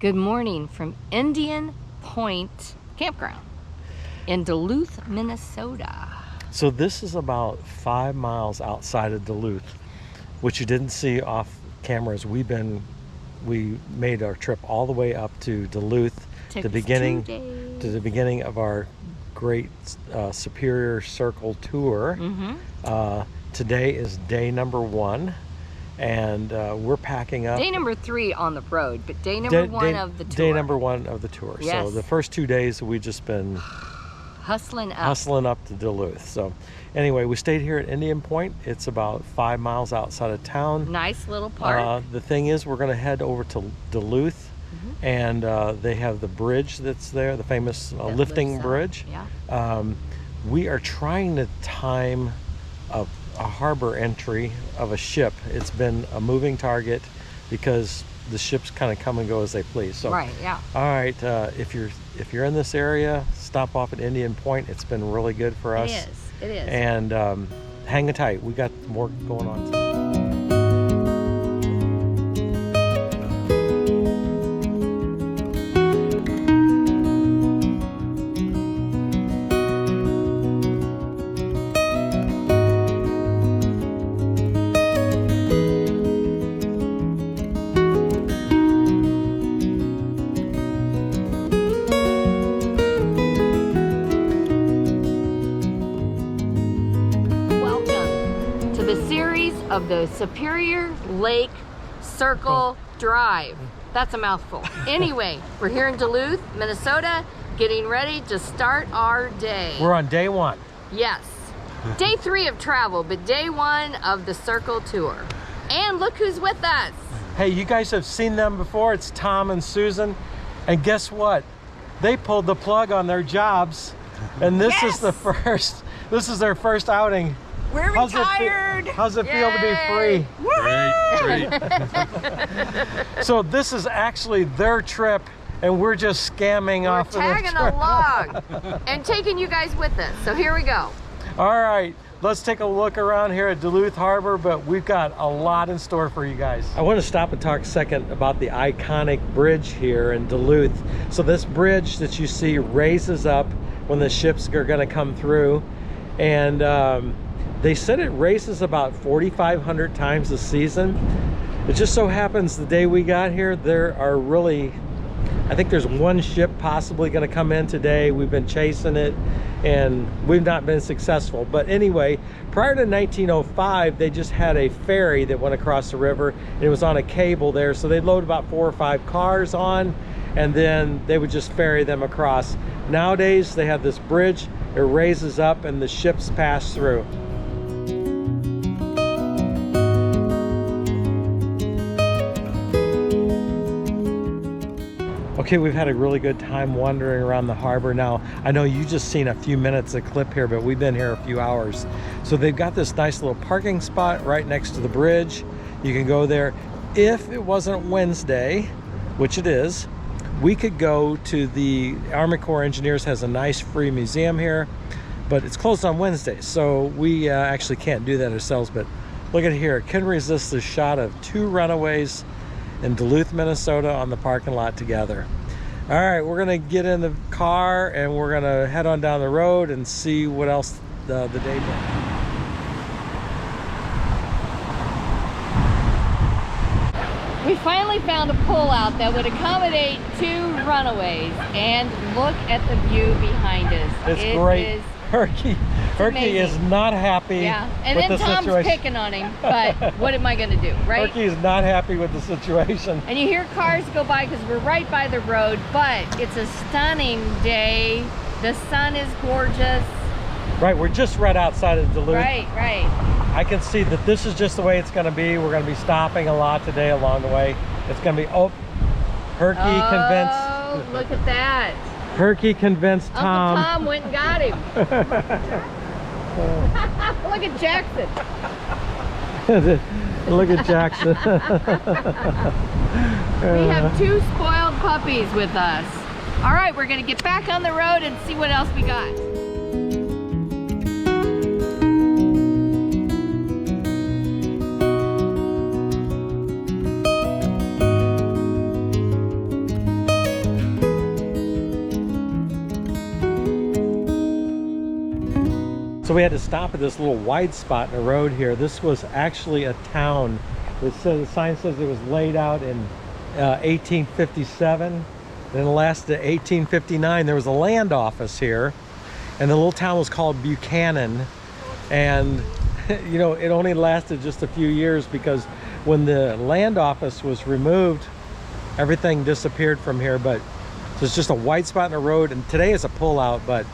Good morning from Indian Point Campground in Duluth, Minnesota. So this is about 5 miles outside of Duluth, which you didn't see off cameras. We made our trip all the way up to Duluth, to the beginning of our great Superior Circle tour. Today is day number 1. And we're packing up. Day number 3 on the road, but day number 1 of the tour. Day number 1 of the tour. Yes. So the first 2 days we've just been hustling up to Duluth. So anyway, we stayed here at Indian Point. It's about 5 miles outside of town. Nice little park. The thing is, we're going to head over to Duluth, and they have the bridge that's there, the famous lifting bridge. Yeah. We are trying to time a harbor entry of a ship. It's been a moving target because the ships kind of come and go as they please. So, right, yeah. All right, if you're in this area, stop off at Indian Point. It's been really good for us. It is. And hang tight. We got more going on today. Of the Superior Lake Circle Drive. That's a mouthful. Anyway, we're here in Duluth, Minnesota, getting ready to start our day. We're on day 1. Yes. Day 3 of travel, but day 1 of the Circle Tour. And look who's with us. Hey, you guys have seen them before. It's Tom and Susan. And guess what? They pulled the plug on their jobs. And this is their first outing. We're retired. How's it feel to be free? Great. So this is actually their trip, and we're just scamming off of the trip. We're tagging along and taking you guys with us. So here we go. All right, let's take a look around here at Duluth Harbor, but we've got a lot in store for you guys. I want to stop and talk a second about the iconic bridge here in Duluth. So this bridge that you see raises up when the ships are going to come through, and they said it races about 4,500 times a season. It just so happens the day we got here, I think there's one ship possibly going to come in today. We've been chasing it and we've not been successful. But anyway, prior to 1905, they just had a ferry that went across the river, and it was on a cable there. So they'd load about 4 or 5 cars on, and then they would just ferry them across. Nowadays, they have this bridge, it raises up and the ships pass through. Okay, we've had a really good time wandering around the harbor. Now, I know you just seen a few minutes of clip here, but we've been here a few hours. So they've got this nice little parking spot right next to the bridge. You can go there. If it wasn't Wednesday, which it is, we could go to the Army Corps Engineers has a nice free museum here, but it's closed on Wednesdays. So we actually can't do that ourselves, but look at here. Couldn't resist the shot of 2 runaways in Duluth, Minnesota on the parking lot together. All right, we're gonna get in the car and we're gonna head on down the road and see what else the day brings. We finally found a pullout that would accommodate 2 runaways, and look at the view behind us. It's great. Herky is not happy and with then the Tom's situation. picking on him, but what am I going to do, right? Herky is not happy with the situation. And you hear cars go by because we're right by the road, but it's a stunning day. The sun is gorgeous. Right, we're just right outside of Duluth. Right. I can see that this is just the way it's going to be. We're going to be stopping a lot today along the way. It's going to be, Herky convinced. Oh, look at that. Herky convinced Tom. Uncle Tom went and got him. Look at Jackson. Look at Jackson. We have 2 spoiled puppies with us. All right, we're going to get back on the road and see what else we got. So we had to stop at this little wide spot in the road here. This was actually a town. It says, the sign says it was laid out in 1857. Then it lasted to 1859. There was a land office here, and the little town was called Buchanan. And you know, it only lasted just a few years because when the land office was removed, everything disappeared from here. But so it's just a white spot in the road, and today is a pullout, but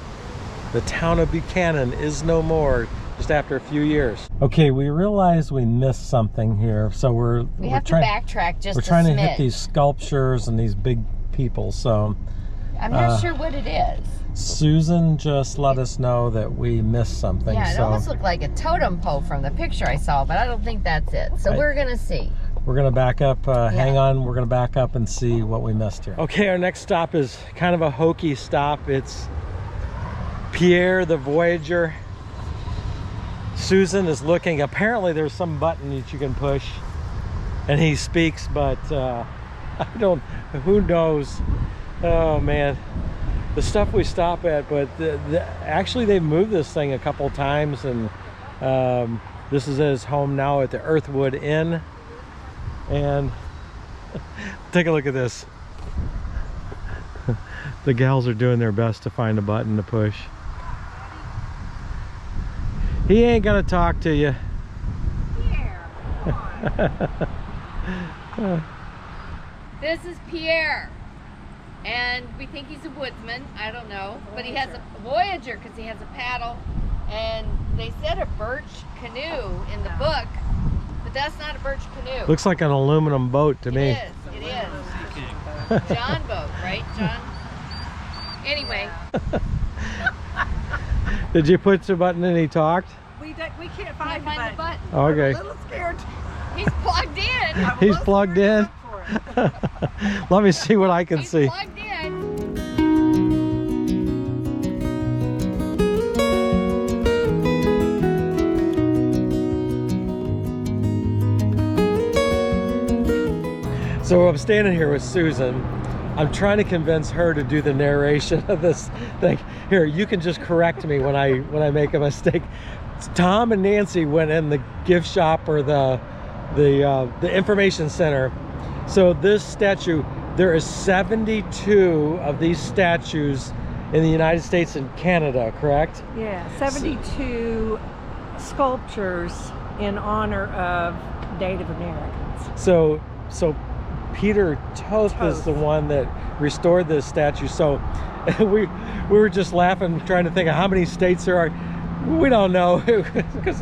the town of Buchanan is no more just after a few years. Okay, we realized we missed something here, so we have to backtrack just we're trying to hit these sculptures and these big people. So I'm not sure what it is. Susan just let us know that we missed something. Yeah, it almost looked like a totem pole from the picture I saw, but I don't think that's it. So we're gonna see. We're gonna back up, hang on, we're gonna back up and see what we missed here. Okay, our next stop is kind of a hokey stop. It's Pierre the Voyager. Susan is looking. Apparently there's some button that you can push and he speaks, but I don't, who knows? Oh man, the stuff we stop at. But actually they've moved this thing a couple times, and this is his home now at the Earthwood Inn. And take a look at this. The gals are doing their best to find a button to push. He ain't gonna talk to you. Pierre, come on. This is Pierre, and we think he's a woodsman. I don't know, but he has a Voyager because he has a paddle, and they said a birch canoe in the book, but that's not a birch canoe. Looks like an aluminum boat to me. It is. John boat, right, John? Anyway. Did you push the button and he talked? We can't find the button. Okay. I'm a little scared. He's plugged in. He's plugged in. Let me see what I can see. He's plugged in. So I'm standing here with Susan. I'm trying to convince her to do the narration of this thing. Here, you can just correct me when I make a mistake. Tom and Nancy went in the gift shop or the information center. So this statue, there is 72 of these statues in the United States and Canada, correct? Yeah, 72 sculptures in honor of Native Americans. So Peter Toth is the one that restored this statue. So we were just laughing, trying to think of how many states there are. We don't know because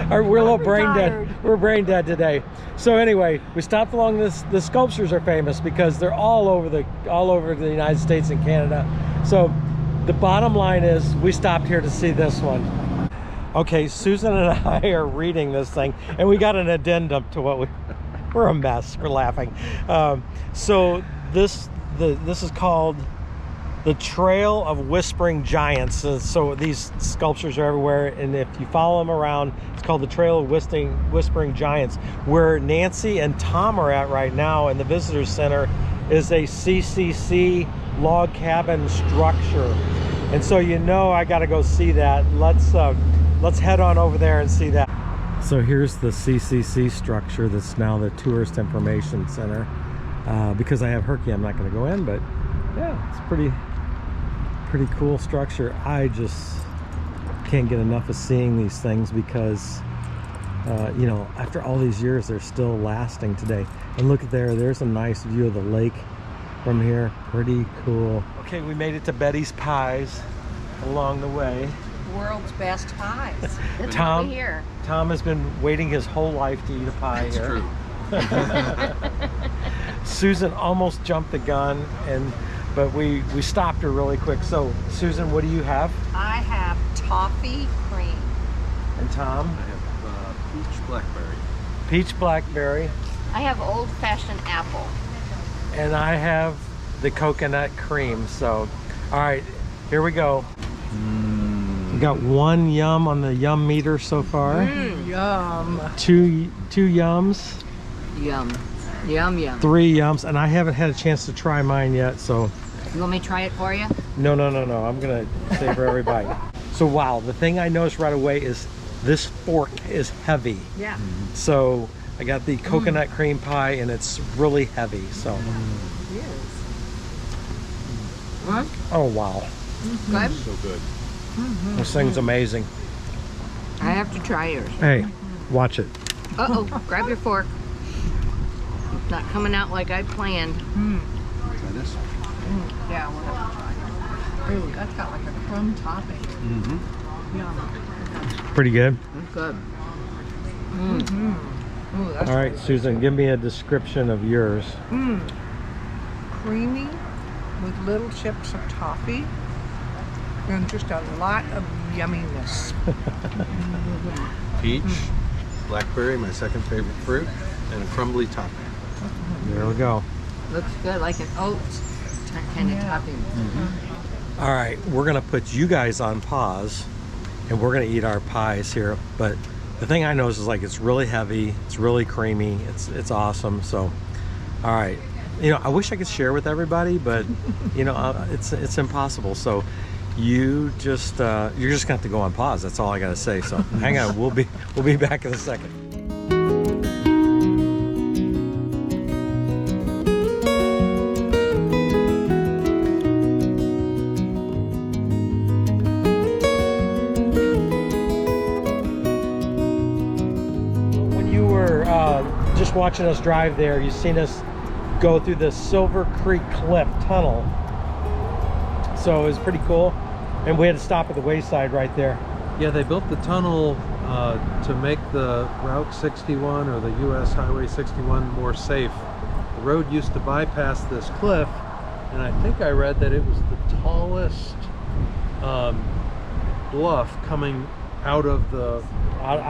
we're a little brain dead. We're brain dead today. So anyway, we stopped along this. The sculptures are famous because they're all over the United States and Canada. So the bottom line is we stopped here to see this one. Okay, Susan and I are reading this thing, and we got an addendum to what we're a mess. We're laughing. So this is called the Trail of Whispering Giants. So these sculptures are everywhere, and if you follow them around, it's called the Trail of Whispering Giants. Where Nancy and Tom are at right now in the visitor center is a CCC log cabin structure, and so I got to go see that. Let's head on over there and see that. So here's the CCC structure that's now the Tourist Information Center. Because I have Herky, I'm not going to go in, but yeah, it's pretty cool structure. I just can't get enough of seeing these things because after all these years they're still lasting today. And look at there's a nice view of the lake from here. Pretty cool. Okay, we made it to Betty's Pies along the way. World's best pies. Tom has been waiting his whole life to eat a pie here. True. Susan almost jumped the gun, but we stopped her really quick. So Susan, what do you have? I have toffee cream. And Tom? I have peach blackberry. Peach blackberry. I have old-fashioned apple. And I have the coconut cream. So, all right, here we go. We got 1 yum on the yum meter so far. Yum. Two yums. Yum. Yum, yum. 3 yums, and I haven't had a chance to try mine yet, so. You want me to try it for you? No. I'm gonna savor every bite. So wow, the thing I noticed right away is this fork is heavy. Yeah. So I got the coconut cream pie and it's really heavy. So It is. oh wow, Good. So good. this thing's amazing. I have to try yours. Hey, watch it. Uh-oh, grab your fork. It's not coming out like I planned. Try this. Yeah, we'll have to try it. Ooh, that's got like a crumb topping. Yum. Pretty good. It's good. Ooh, that's All right, Susan, give me a description of yours. creamy with little chips of toffee and just a lot of yumminess. Peach, blackberry, my second favorite fruit, and a crumbly topping. There we go. Looks good, like an oats kind of topping. All right, we're gonna put you guys on pause and we're gonna eat our pies here. But the thing I noticed is like it's really heavy, it's really creamy, it's awesome. So, all right, you know, I wish I could share with everybody, but you know, it's impossible. So you just you're just gonna have to go on pause. That's all I gotta say. So hang on, we'll be back in a second. Just watching us drive there, you've seen us go through the Silver Creek Cliff Tunnel, so it was pretty cool, and we had to stop at the wayside right there. Yeah, they built the tunnel to make the Route 61 or the US Highway 61 more safe. The road used to bypass this cliff, and I think I read that it was the tallest bluff coming out of the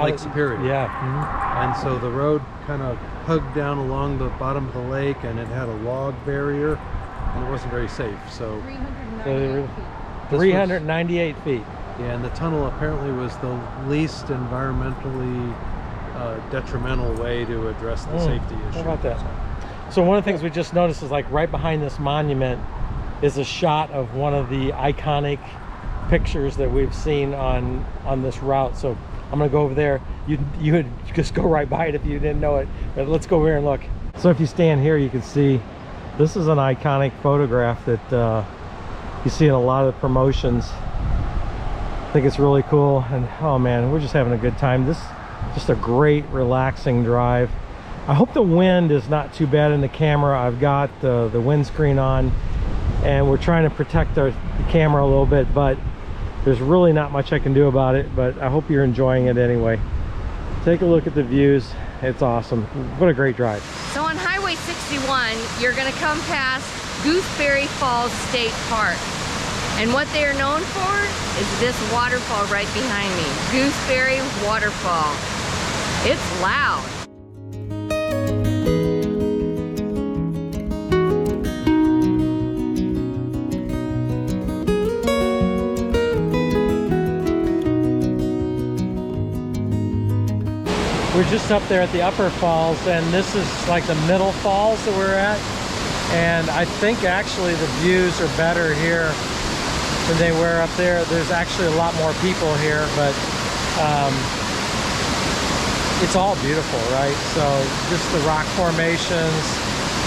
Lake Superior. Yeah. And so the road kind of hugged down along the bottom of the lake, and it had a log barrier, and it wasn't very safe. So 398 feet. yeah, and the tunnel apparently was the least environmentally detrimental way to address the safety issue. How about that? So one of the things we just noticed is like right behind this monument is a shot of one of the iconic pictures that we've seen on this route. So I'm gonna go over there. You would just go right by it if you didn't know it, but let's go over here and look. So if you stand here, you can see this is an iconic photograph that you see in a lot of promotions. I think it's really cool, and oh man, we're just having a good time. This just a great relaxing drive. I hope the wind is not too bad in the camera. I've got the windscreen on and we're trying to protect the camera a little bit, but there's really not much I can do about it. But I hope you're enjoying it anyway. Take a look at the views. It's awesome. What a great drive. So on Highway 61, you're gonna come past Gooseberry Falls State Park. And what they are known for is this waterfall right behind me. Gooseberry Waterfall. It's loud. We're just up there at the upper falls, and this is like the middle falls that we're at. And I think actually the views are better here than they were up there. There's actually a lot more people here, but it's all beautiful, right? So just the rock formations,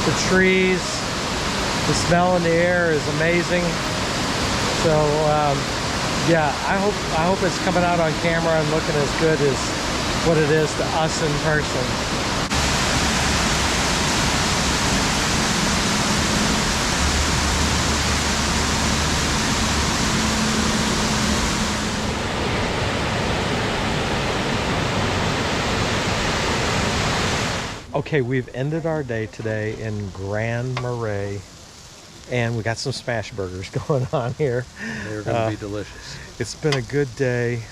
the trees, the smell in the air is amazing. So yeah, I hope it's coming out on camera and looking as good as what it is to us in person. Okay, we've ended our day today in Grand Marais, and we got some smash burgers going on here. They're going to be delicious. It's been a good day.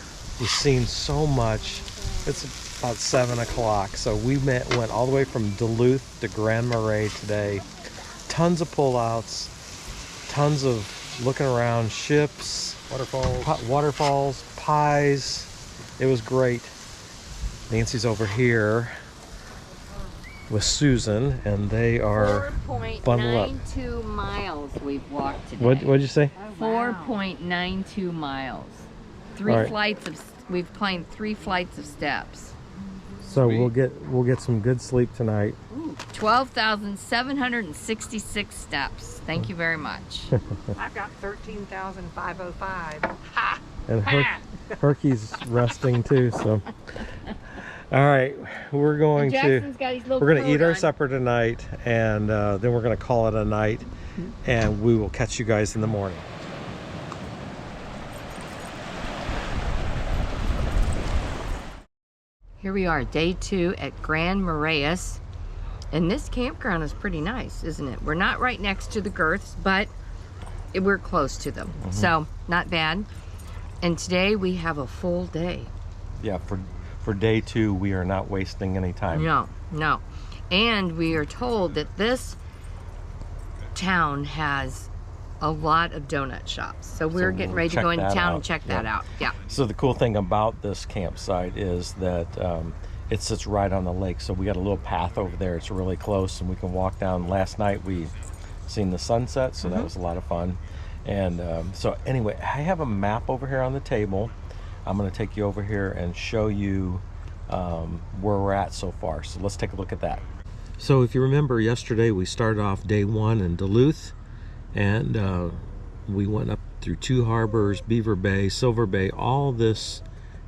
We've seen so much. It's about 7 o'clock, so we went all the way from Duluth to Grand Marais today. Tons of pullouts, tons of looking around, ships, waterfalls, pies. It was great. Nancy's over here with Susan, and they are bundled up. 4.92 miles we've walked today. What'd you say? 4.92 miles. We've climbed 3 flights of steps. So we'll get some good sleep tonight. 12,766 steps. Thank you very much. I've got 13,505. Ha! And Herky's resting too, so. All right, we're going to eat our supper tonight, and then we're going to call it a night, and we will catch you guys in the morning. Here we are, day 2 at Grand Marais. And this campground is pretty nice, isn't it? We're not right next to the girths, but we're close to them. So, not bad. And today we have a full day. Yeah, for day 2, we are not wasting any time. No. And we are told that this town has a lot of donut shops. So we're getting ready to go into town and check that out. Yeah. So the cool thing about this campsite is that it sits right on the lake. So we got a little path over there. It's really close, and we can walk down. Last night we seen the sunset, so that was a lot of fun. And so anyway, I have a map over here on the table. I'm going to take you over here and show you where we're at so far. So let's take a look at that. So if you remember, yesterday we started off day 1 in Duluth, and we went up through 2 harbors, Beaver Bay, Silver Bay, all this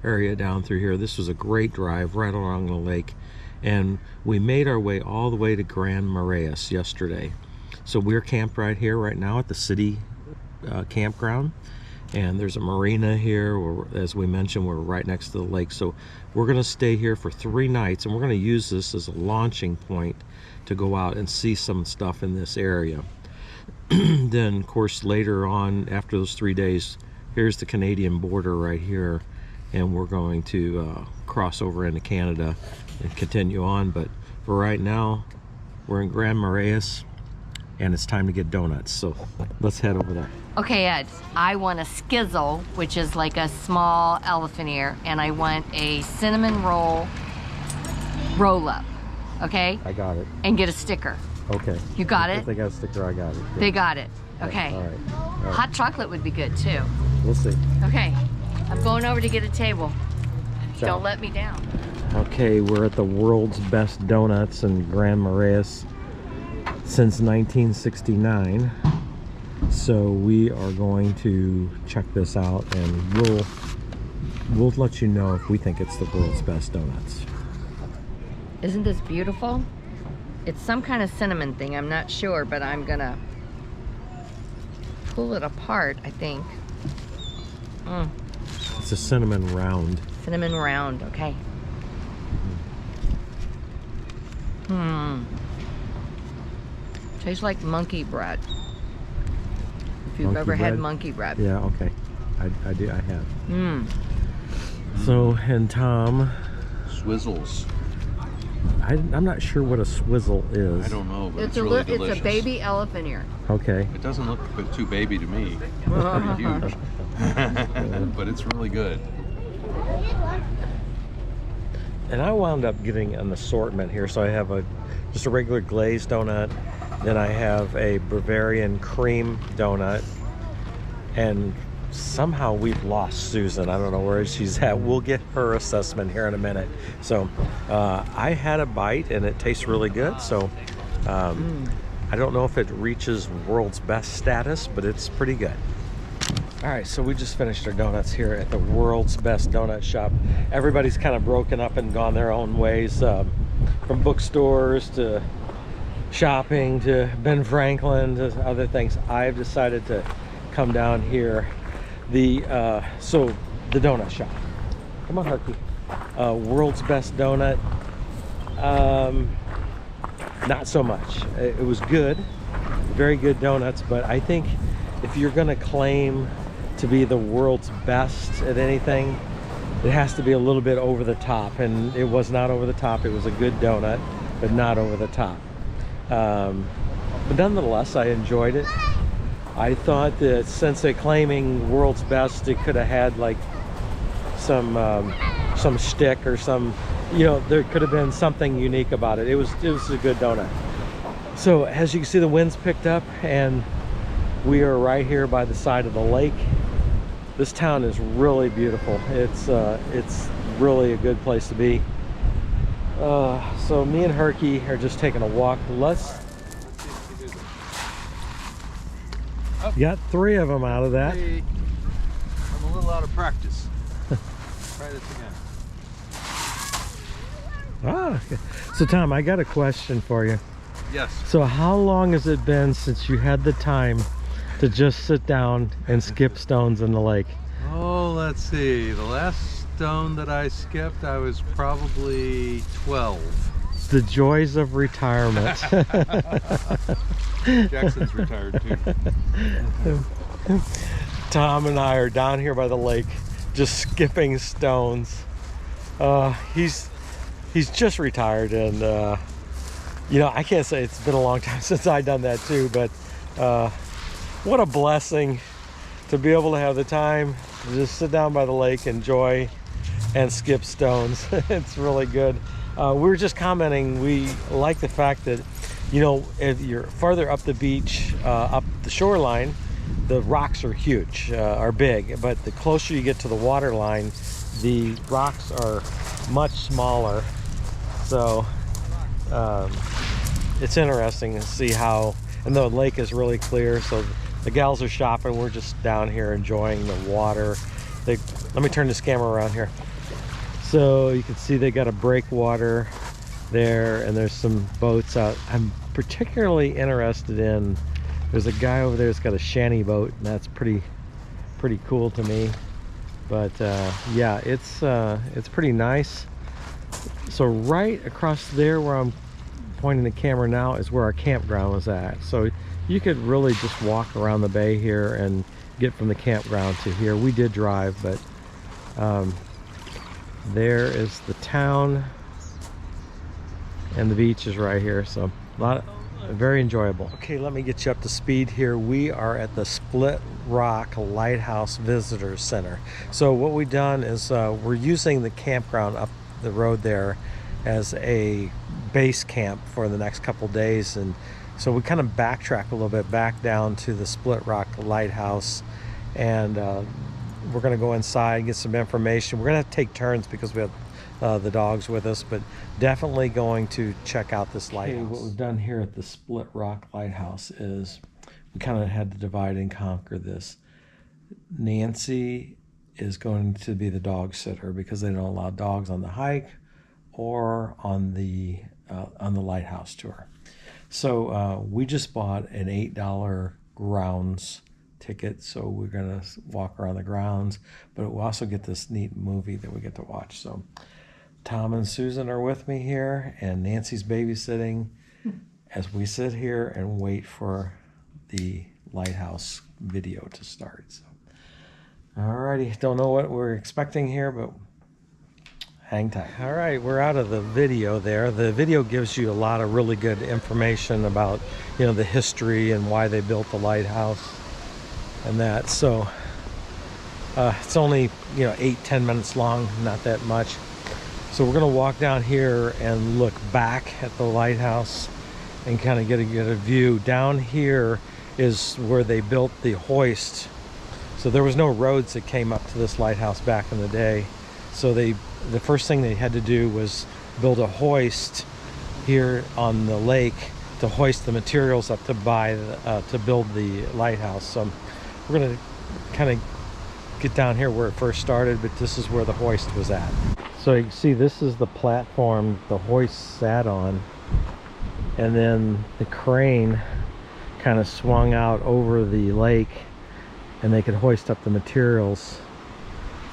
area down through here. This was a great drive right along the lake, and we made our way all the way to Grand Marais yesterday. So we're camped right here right now at the city campground, and there's a marina here where, as we mentioned, we're right next to the lake. So we're going to stay here for 3 nights, and we're going to use this as a launching point to go out and see some stuff in this area. Then of course later on, after those 3 days, here's the Canadian border right here, and we're going to cross over into Canada and continue on. But for right now, we're in Grand Marais, and it's time to get donuts. So let's head over there. Okay, Ed, I want a skizzle, which is like a small elephant ear, and I want a cinnamon roll up, okay? I got it. And get a sticker. Okay. You got it? If they got a sticker, I got it. Good. They got it. Okay. All right. Hot chocolate would be good too. We'll see. Okay. I'm going over to get a table. Ciao. Don't let me down. Okay, we're at the world's best donuts in Grand Marais since 1969. So we are going to check this out, and we'll let you know if we think it's the world's best donuts. Isn't this beautiful? It's some kind of cinnamon thing, I'm not sure, but I'm gonna pull it apart, I think. It's a cinnamon round. Cinnamon round, okay. Tastes like monkey bread. If you've ever had monkey bread. Yeah, okay. I do, I have. So, and Tom. Swizzles. I'm not sure what a swizzle is. I don't know, but It's really delicious. It's a baby elephant ear. Okay. It doesn't look too baby to me. It's pretty huge. But it's really good. And I wound up getting an assortment here. So I have just a regular glazed donut. Then I have a Bavarian cream donut. And somehow we've lost Susan. I don't know where she's at. We'll get her assessment here in a minute. So I had a bite, and it tastes really good. So I don't know if it reaches world's best status, but it's pretty good. All right, so we just finished our donuts here at the world's best donut shop. Everybody's kind of broken up and gone their own ways, from bookstores to shopping to Ben Franklin to other things. I've decided to come down here. So the donut shop. Come on, Herky. World's best donut. Not so much. It was good, very good donuts, but I think if you're gonna claim to be the world's best at anything, it has to be a little bit over the top, and it was not over the top. It was a good donut, but not over the top. But nonetheless, I enjoyed it. I thought that since they're claiming world's best, it could have had like some shtick or some, there could have been something unique about it. It was a good donut. So as you can see, the wind's picked up, and we are right here by the side of the lake. This town is really beautiful. It's really a good place to be. So me and Herky are just taking a walk. Let's got 3 of them out of that. Hey, I'm a little out of practice. Try this again. So Tom, I got a question for you. Yes. So how long has it been since you had the time to just sit down and skip stones in the lake? Oh, let's see. The last stone that I skipped, I was probably 12. The joys of retirement. Jackson's retired too. Tom and I are down here by the lake just skipping stones. He's just retired, and you know, I can't say it's been a long time since I've done that too, but what a blessing to be able to have the time to just sit down by the lake, enjoy and skip stones. It's really good. We were just commenting, we like the fact that, you know, if you're farther up the beach, up the shoreline, the rocks are huge, are big, but the closer you get to the water line, the rocks are much smaller. So it's interesting to see how, and the lake is really clear, so the gals are shopping, we're just down here enjoying the water. Let me turn this camera around here. So you can see they got a breakwater there, and there's some boats out. I'm particularly interested in, there's a guy over there that's got a shanty boat, and that's pretty cool to me. But yeah, it's pretty nice. So right across there where I'm pointing the camera now is where our campground was at. So you could really just walk around the bay here and get from the campground to here. We did drive, but there is the town, and the beach is right here. So very enjoyable. Okay, let me get you up to speed here. We are at the Split Rock Lighthouse Visitor Center. So what we've done is we're using the campground up the road there as a base camp for the next couple days, and so we kind of backtrack a little bit back down to the Split Rock Lighthouse, and we're going to go inside and get some information. We're going to have to take turns because we have the dogs with us, but definitely going to check out this lighthouse. Okay, what we've done here at the Split Rock Lighthouse is we kind of had to divide and conquer this. Nancy is going to be the dog sitter because they don't allow dogs on the hike or on the lighthouse tour. So we just bought an $8 grounds ticket, so we're gonna walk around the grounds, but we'll also get this neat movie that we get to watch. So Tom and Susan are with me here, and Nancy's babysitting as we sit here and wait for the lighthouse video to start. So alrighty, don't know what we're expecting here, but hang tight. All right, we're out of the video there. The video gives you a lot of really good information about, you know, the history and why they built the lighthouse and that. So it's only, you know, 8-10 minutes long, not that much. So we're gonna walk down here and look back at the lighthouse and kind of get a view. Down here is where they built the hoist. So there was no roads that came up to this lighthouse back in the day. So the first thing they had to do was build a hoist here on the lake to hoist the materials up to build the lighthouse. So we're gonna kind of get down here where it first started, but this is where the hoist was at. So you can see this is the platform the hoist sat on, and then the crane kind of swung out over the lake, and they could hoist up the materials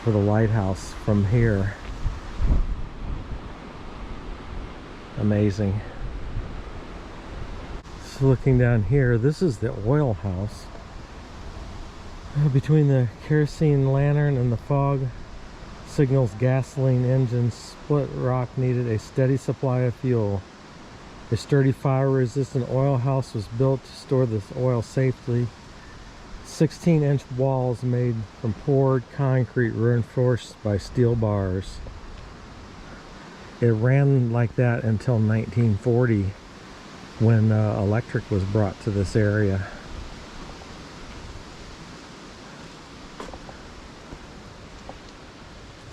for the lighthouse from here. Amazing. So looking down here, this is the oil house. Between the kerosene lantern and the fog signals gasoline engines, Split Rock needed a steady supply of fuel. A sturdy fire-resistant oil house was built to store this oil safely. 16-inch walls made from poured concrete reinforced by steel bars. It ran like that until 1940 when electric was brought to this area.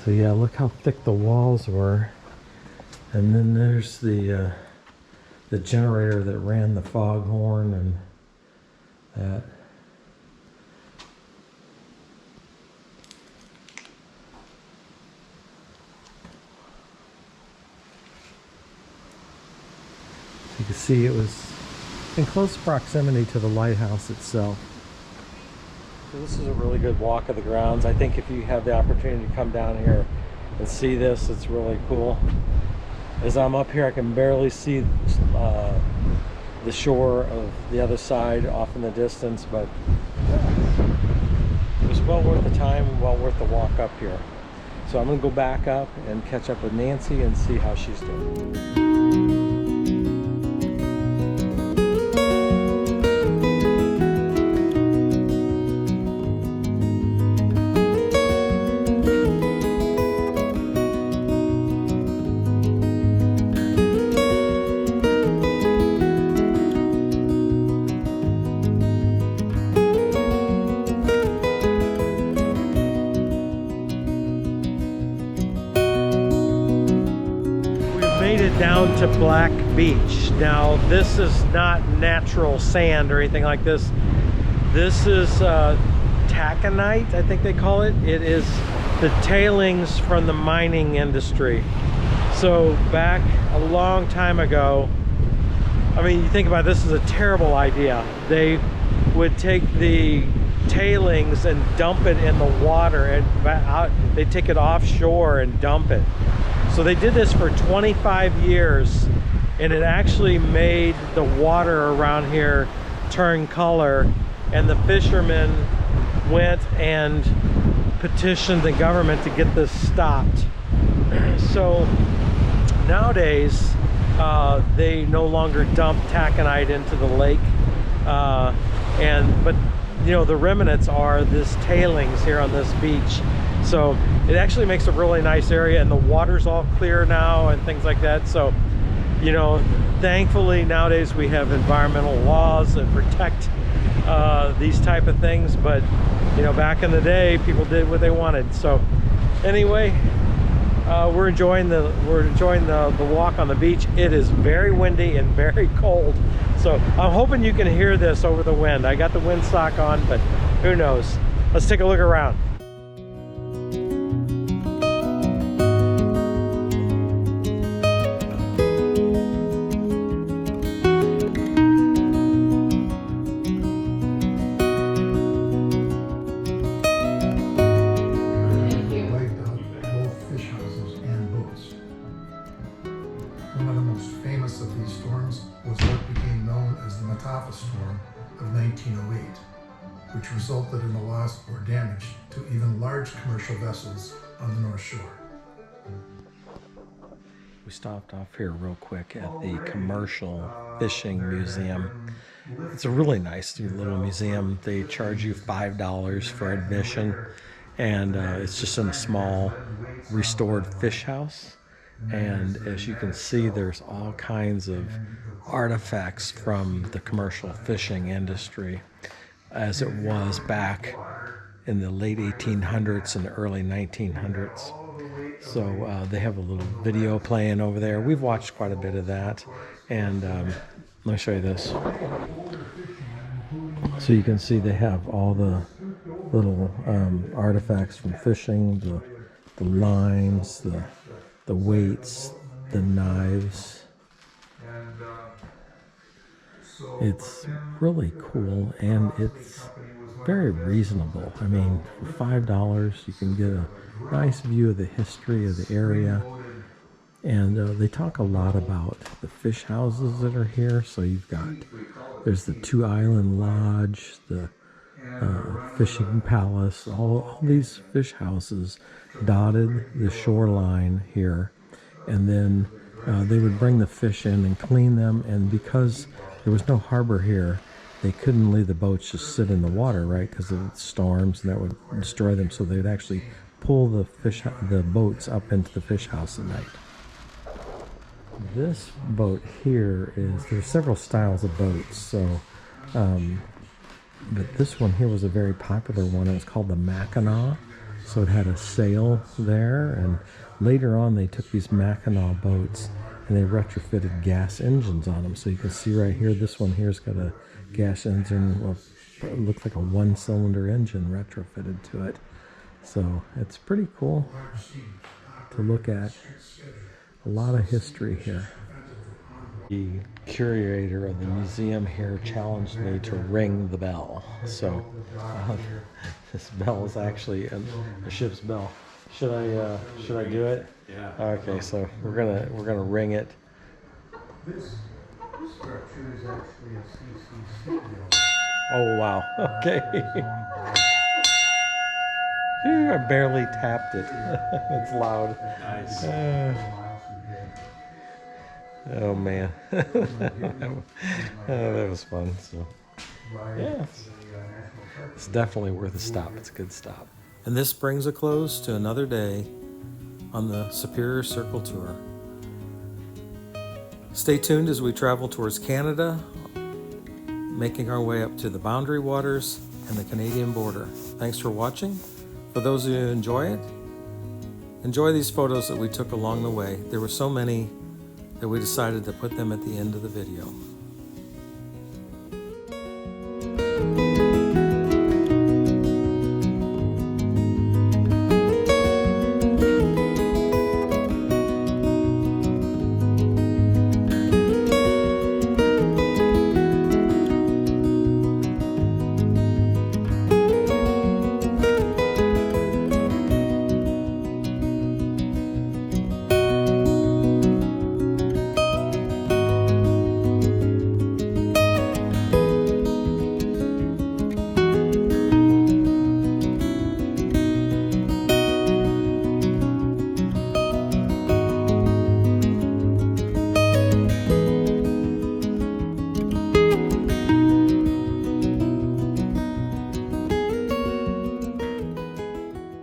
So yeah, look how thick the walls were. And then there's the generator that ran the foghorn and that. So you can see it was in close proximity to the lighthouse itself. So this is a really good walk of the grounds. I think if you have the opportunity to come down here and see this, it's really cool. As I'm up here, I can barely see the shore of the other side off in the distance, but it was well worth the time and well worth the walk up here. So I'm gonna go back up and catch up with Nancy and see how she's doing. Down to Black Beach. Now this is not natural sand or anything like this. This is taconite, I think they call it. It is the tailings from the mining industry. So back a long time ago, I mean, you think about it, this is a terrible idea. They would take the tailings and dump it in the water, and they take it offshore and dump it. So they did this for 25 years, and it actually made the water around here turn color, and the fishermen went and petitioned the government to get this stopped. So nowadays they no longer dump taconite into the lake, but you know, the remnants are this tailings here on this beach. So it actually makes a really nice area, and the water's all clear now and things like that. So, you know, thankfully nowadays we have environmental laws that protect these type of things. But, you know, back in the day, people did what they wanted. So anyway, we're enjoying the walk on the beach. It is very windy and very cold. So I'm hoping you can hear this over the wind. I got the windsock on, but who knows? Let's take a look around. Which resulted in the loss or damage to even large commercial vessels on the North Shore. We stopped off here real quick at the Commercial Fishing Museum. It's a really nice little museum. They charge you $5 for admission, and it's just in a small restored fish house. And as you can see, there's all kinds of artifacts from the commercial fishing industry, as it was back in the late 1800s and the early 1900s. So they have a little video playing over there. We've watched quite a bit of that. And let me show you this. So you can see they have all the little artifacts from fishing, the lines, the weights, the knives. It's really cool, and it's very reasonable. I mean, for $5 you can get a nice view of the history of the area, and they talk a lot about the fish houses that are here. So there's the Two Island Lodge, the Fishing Palace, all these fish houses dotted the shoreline here, and then they would bring the fish in and clean them, and because there was no harbor here, they couldn't leave the boats just sit in the water, right? Because of storms, and that would destroy them. So they'd actually pull the boats up into the fish house at night. This boat here there's several styles of boats. So, but this one here was a very popular one. It was called the Mackinac, So it had a sail there, and later on they took these Mackinac boats and they retrofitted gas engines on them. So you can see right here, this one here's got a gas engine, well, it looks like a one-cylinder engine retrofitted to it. So it's pretty cool to look at. A lot of history here. The curator of the museum here challenged me to ring the bell. So this bell is actually a ship's bell. Should I do it? Yeah. Okay, so we're gonna ring it. This structure is actually a CCC building. Oh wow. Okay. Phew, I barely tapped it. It's loud. Nice. Oh man. That was fun. So yeah, it's definitely worth a stop. It's a good stop. And this brings a close to another day on the Superior Circle Tour. Stay tuned as we travel towards Canada, making our way up to the Boundary Waters and the Canadian border. Thanks for watching. For those of you who enjoy it, enjoy these photos that we took along the way. There were so many that we decided to put them at the end of the video.